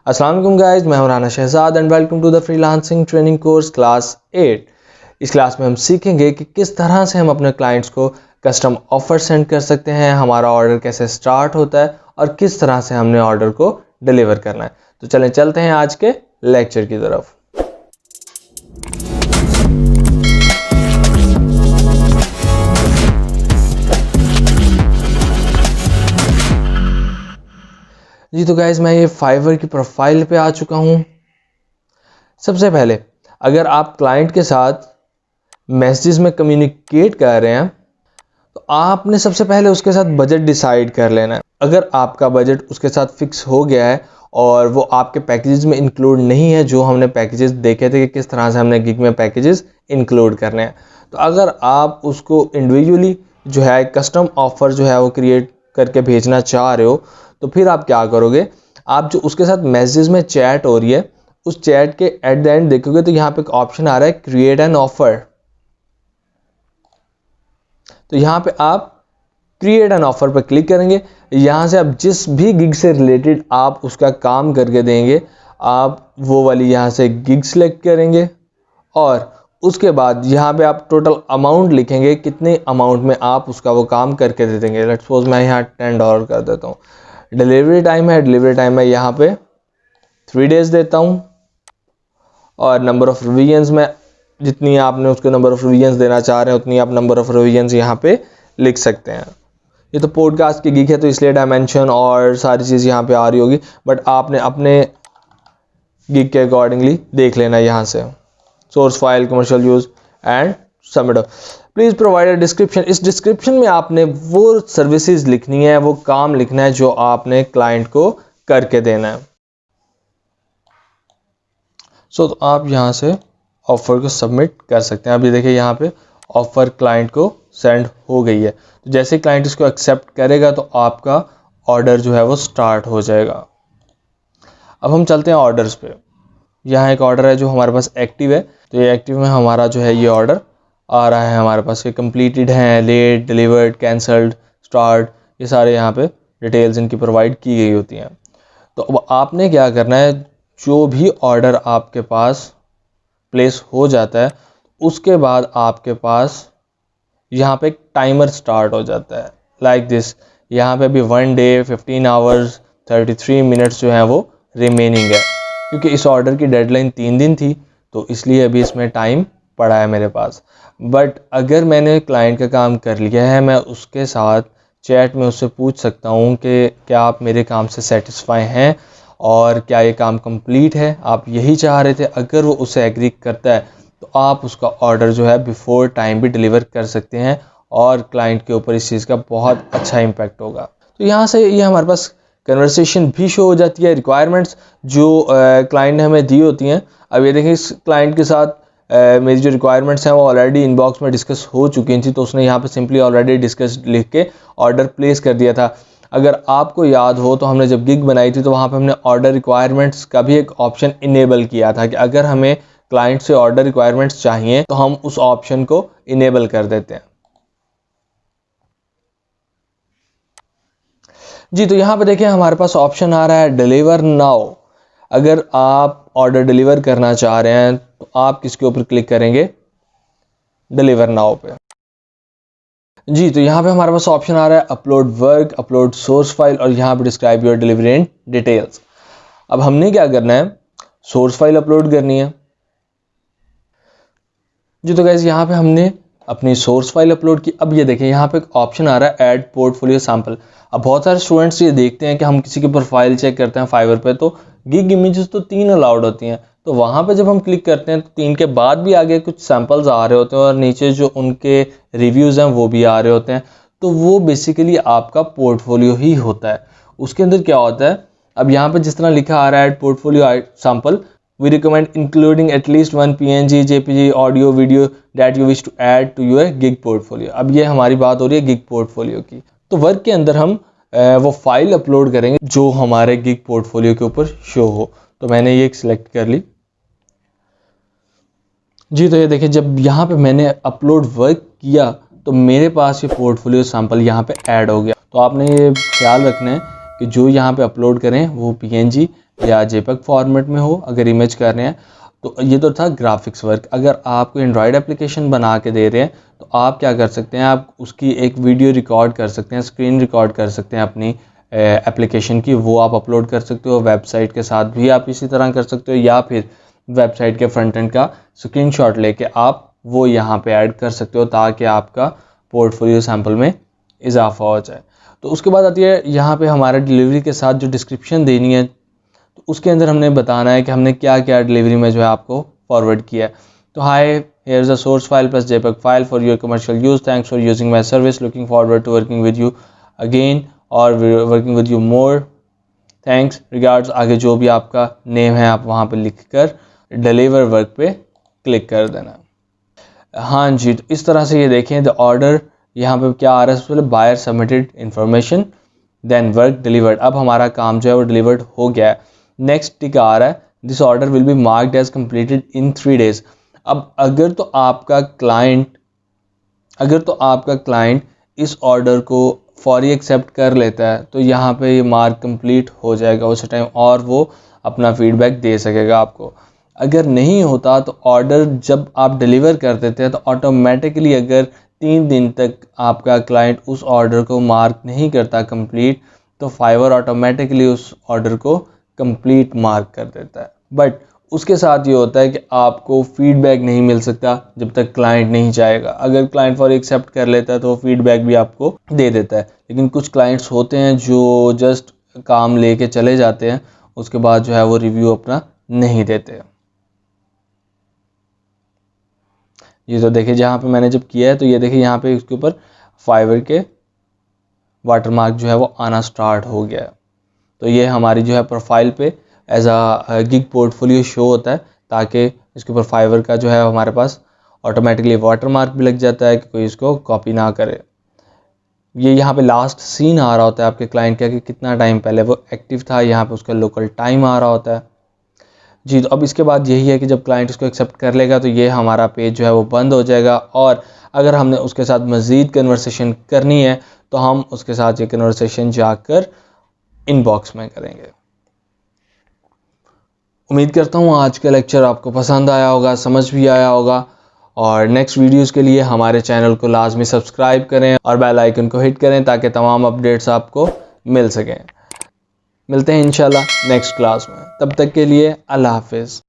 अस्सलाम वालेकुम गाइस, मैं हूं Rana Shahzad and welcome to the freelancing training course class 8। इस क्लास में हम सीखेंगे कि किस तरह से हम अपने क्लाइंट्स को कस्टम ऑफर सेंड कर सकते हैं, हमारा ऑर्डर कैसे स्टार्ट होता है और किस तरह से हमने ऑर्डर को डिलीवर करना है। तो चलें चलते हैं आज के लेक्चर की तरफ। जी तो गाइज़, मैं ये फाइवर की प्रोफाइल पे आ चुका हूँ। सबसे पहले अगर आप क्लाइंट के साथ मैसेजेस में कम्युनिकेट कर रहे हैं तो आपने सबसे पहले उसके साथ बजट डिसाइड कर लेना है। अगर आपका बजट उसके साथ फिक्स हो गया है और वो आपके पैकेजेस में इंक्लूड नहीं है, जो हमने पैकेजेस देखे थे कि किस तरह से हमने गिग में पैकेजेस इंक्लूड करने हैं, तो अगर आप उसको इंडिविजुअली जो है कस्टम ऑफ़र जो है वो क्रिएट करके भेजना चाह रहे हो, तो फिर आप क्या करोगे, आप जो उसके साथ मैसेज में चैट हो रही है उस चैट के एट द एंड देखोगे तो यहाँ पे एक ऑप्शन आ रहा है क्रिएट एन ऑफ़र। तो यहाँ पे आप क्रिएट एन ऑफ़र पर क्लिक करेंगे। यहाँ से आप जिस भी गिग से रिलेटेड आप उसका काम करके देंगे, आप वो वाली यहाँ से गिग सेलेक्ट करेंगे और उसके बाद यहाँ पे आप टोटल अमाउंट लिखेंगे, कितने अमाउंट में आप उसका वो काम करके दे देंगे। लेट्स सपोज मैं यहाँ $10 कर देता हूँ। डिलीवरी टाइम है, डिलीवरी टाइम मैं यहाँ पे 3 डेज़ देता हूँ और नंबर ऑफ़ रिवीजन्स में जितनी आपने उसके नंबर ऑफ़ रिवीजन्स देना चाह रहे हैं उतनी आप नंबर ऑफ़ रिवीजन्स यहाँ पे लिख सकते हैं। ये तो पॉडकास्ट की गिग है तो इसलिए डायमेंशन और सारी चीज़ यहाँ पे आ रही होगी, बट आपने अपने गिग के अकॉर्डिंगली देख लेना यहाँ से। Source file, commercial use and submit. Please provide a description. इस डिस्क्रिप्शन में आपने वो सर्विसेज लिखनी है, वो काम लिखना है जो आपने क्लाइंट को करके देना है। तो आप यहाँ से ऑफ़र को सबमिट कर सकते हैं। अब ये देखिए यहाँ पे ऑफ़र क्लाइंट को सेंड हो गई है। तो जैसे क्लाइंट इसको एक्सेप्ट करेगा तो आपका ऑर्डर जो है वो स्टार्ट हो जाएगा। अब हम चलते हैं ऑर्डर्स पे। यहाँ एक ऑर्डर है जो हमारे पास एक्टिव है, तो ये एक्टिव में हमारा जो है ये ऑर्डर आ रहा है हमारे पास। ये कंप्लीटेड हैं, लेट, डिलीवर्ड, कैंसल्ड, स्टार्ट, ये सारे यहाँ पे डिटेल्स इनकी प्रोवाइड की गई होती हैं। तो अब आपने क्या करना है, जो भी ऑर्डर आपके पास प्लेस हो जाता है उसके बाद आपके पास यहाँ पे एक टाइमर स्टार्ट हो जाता है लाइक दिस। यहाँ पे अभी 1 डे 15 आवर्स 33 मिनट्स जो है वो रिमेनिंग है, क्योंकि इस ऑर्डर की डेडलाइन 3 दिन थी तो इसलिए अभी इसमें टाइम पड़ा है मेरे पास। बट अगर मैंने क्लाइंट का काम कर लिया है, मैं उसके साथ चैट में उससे पूछ सकता हूँ कि क्या आप मेरे काम से सेटिस्फाई हैं और क्या ये काम कंप्लीट है, आप यही चाह रहे थे। अगर वो उसे एग्री करता है तो आप उसका ऑर्डर जो है बिफोर टाइम भी डिलीवर कर सकते हैं और क्लाइंट के ऊपर इस चीज़ का बहुत अच्छा इम्पैक्ट होगा। तो यहाँ से ये हमारे पास कन्वर्सेशन भी शो हो जाती है, रिक्वायरमेंट्स जो क्लाइंट ने हमें दी होती हैं। अब ये देखें, इस क्लाइंट के साथ मेरी जो रिक्वायरमेंट्स हैं वो ऑलरेडी इनबॉक्स में डिस्कस हो चुकी थी, तो उसने यहाँ पे सिंपली ऑलरेडी डिस्कस लिख के ऑर्डर प्लेस कर दिया था। अगर आपको याद हो तो हमने जब गिग बनाई थी तो वहाँ पे हमने ऑर्डर रिक्वायरमेंट्स का भी एक ऑप्शन इनेबल किया था कि अगर हमें क्लाइंट से ऑर्डर रिक्वायरमेंट्स चाहिए तो हम उस ऑप्शन को इनेबल कर देते हैं। जी तो यहाँ पे देखिए हमारे पास ऑप्शन आ रहा है डिलीवर नाउ। अगर आप ऑर्डर डिलीवर करना चाह रहे हैं तो आप किसके ऊपर क्लिक करेंगे, डिलीवर नाउ पे। जी तो यहाँ पे हमारे पास ऑप्शन आ रहा है upload work, upload source file और यहाँ पे describe your delivery in details. अब हमने क्या करना है, सोर्स फाइल अपलोड करनी है। जी तो गाइस यहाँ पे हमने अपनी सोर्स फाइल अपलोड की। अब ये देखें यहाँ पे एक ऑप्शन आ रहा है ऐड पोर्टफोलियो सैंपल। अब बहुत सारे स्टूडेंट्स ये देखते हैं कि हम किसी की प्रोफाइल चेक करते हैं फाइवर पे तो गिग इमेजेस तो 3 अलाउड होती हैं, तो वहाँ पे जब हम क्लिक करते हैं तो 3 के बाद भी आगे कुछ सैंपल्स आ रहे होते हैं और नीचे जो उनके रिव्यूज़ हैं वो भी आ रहे होते हैं। तो वो बेसिकली आपका पोर्टफोलियो ही होता है। उसके अंदर क्या होता है, अब यहाँ पर जिस तरह लिखा आ रहा है portfolio sample, we recommend including at least one PNG, JPG, audio, video that you wish to add to your gig portfolio। अब ये हमारी बात हो रही है गिग पोर्टफोलियो की। तो वर्क के अंदर हम वो फाइल अपलोड करेंगे जो हमारे गिग पोर्टफोलियो के ऊपर शो हो। तो मैंने ये सिलेक्ट कर ली। जी तो ये देखिए, जब यहाँ पे मैंने अपलोड वर्क किया तो मेरे पास ये पोर्टफोलियो सैंपल यहाँ पे ऐड हो गया। तो आपने ये ख्याल रखना है कि जो यहाँ पे अपलोड करें वो PNG या JPEG फॉर्मेट में हो। अगर इमेज कर रहे हैं तो ये तो था ग्राफिक्स वर्क। अगर आपको एंड्रॉयड एप्लीकेशन बना के दे रहे हैं तो आप क्या कर सकते हैं, आप उसकी एक वीडियो रिकॉर्ड कर सकते हैं, स्क्रीन रिकॉर्ड कर सकते हैं अपनी एप्लीकेशन की, वो आप अपलोड कर सकते हो। वेबसाइट के साथ भी आप इसी तरह कर सकते हो, या फिर वेबसाइट के फ्रंट एंड का स्क्रीनशॉट लेके आप वो यहाँ पे ऐड कर सकते हो ताकि आपका पोर्टफोलियो सैंपल में इजाफा हो जाए। तो उसके बाद आती है यहाँ पे हमारा डिलीवरी के साथ जो डिस्क्रिप्शन देनी है, तो उसके अंदर हमने बताना है कि हमने क्या क्या डिलीवरी में जो है आपको फॉरवर्ड किया है। तो hi, here is a source file plus JPEG file for your commercial use, thanks for using my service, looking forward to working with you again और working with you more, thanks, regards. आगे जो भी आपका name है आप वहाँ पे लिख कर डिलीवर वर्क पे क्लिक कर देना। हाँ जी, तो इस तरह से ये देखें द ऑर्डर यहाँ पे क्या आ रहा है, सबसे पहले buyer submitted information then work delivered. अब हमारा काम जो है वो डिलीवर्ड हो गया है। नेक्स्ट टिक आ रहा है this order will be marked as completed in 3 days। अब अगर तो आपका क्लाइंट इस ऑर्डर को फौरी एक्सेप्ट कर लेता है तो यहाँ पे ये मार्क कंप्लीट हो जाएगा उस टाइम और वो अपना फीडबैक दे सकेगा आपको। अगर नहीं होता तो ऑर्डर जब आप डिलीवर कर देते हैं तो ऑटोमेटिकली अगर 3 दिन तक आपका क्लाइंट उस ऑर्डर को मार्क नहीं करता कंप्लीट, तो फाइवर ऑटोमेटिकली उस ऑर्डर को कंप्लीट मार्क कर देता है। बट उसके साथ ये होता है कि आपको फीडबैक नहीं मिल सकता जब तक क्लाइंट नहीं चाहेगा। अगर क्लाइंट फॉर एक्सेप्ट कर लेता है तो वो फीडबैक भी आपको दे देता है, लेकिन कुछ क्लाइंट्स होते हैं जो जस्ट काम लेके चले जाते हैं, उसके बाद जो है वो रिव्यू अपना नहीं देते। ये तो देखिए जहाँ पे मैंने जब किया है तो ये देखिए यहाँ पे इसके ऊपर फाइवर के वाटरमार्क जो है वो आना स्टार्ट हो गया है। तो ये हमारी जो है प्रोफाइल पे as a gig portfolio show होता है ताकि इसके ऊपर फाइवर का जो है हमारे पास ऑटोमेटिकली वाटरमार्क भी लग जाता है कि कोई इसको कॉपी ना करे। ये यहाँ पे लास्ट सीन आ रहा होता है आपके क्लाइंट का कि कितना टाइम पहले वो एक्टिव था, यहाँ पे उसका लोकल टाइम आ रहा होता है जी। तो अब इसके बाद यही है कि जब क्लाइंट इसको एक्सेप्ट कर लेगा तो ये हमारा पेज जो है वो बंद हो जाएगा, और अगर हमने उसके साथ मज़ीद कन्वर्सेशन करनी है तो हम उसके साथ ये कन्वर्सेशन जाकर इनबॉक्स में करेंगे। उम्मीद करता हूँ आज का लेक्चर आपको पसंद आया होगा, समझ भी आया होगा, और नेक्स्ट वीडियोस के लिए हमारे चैनल को लाजमी सब्सक्राइब करें और बेल आइकन को हिट करें ताकि तमाम अपडेट्स आपको मिल सकें। मिलते हैं इंशाल्लाह नेक्स्ट क्लास में, तब तक के लिए अल्लाह हाफिज़।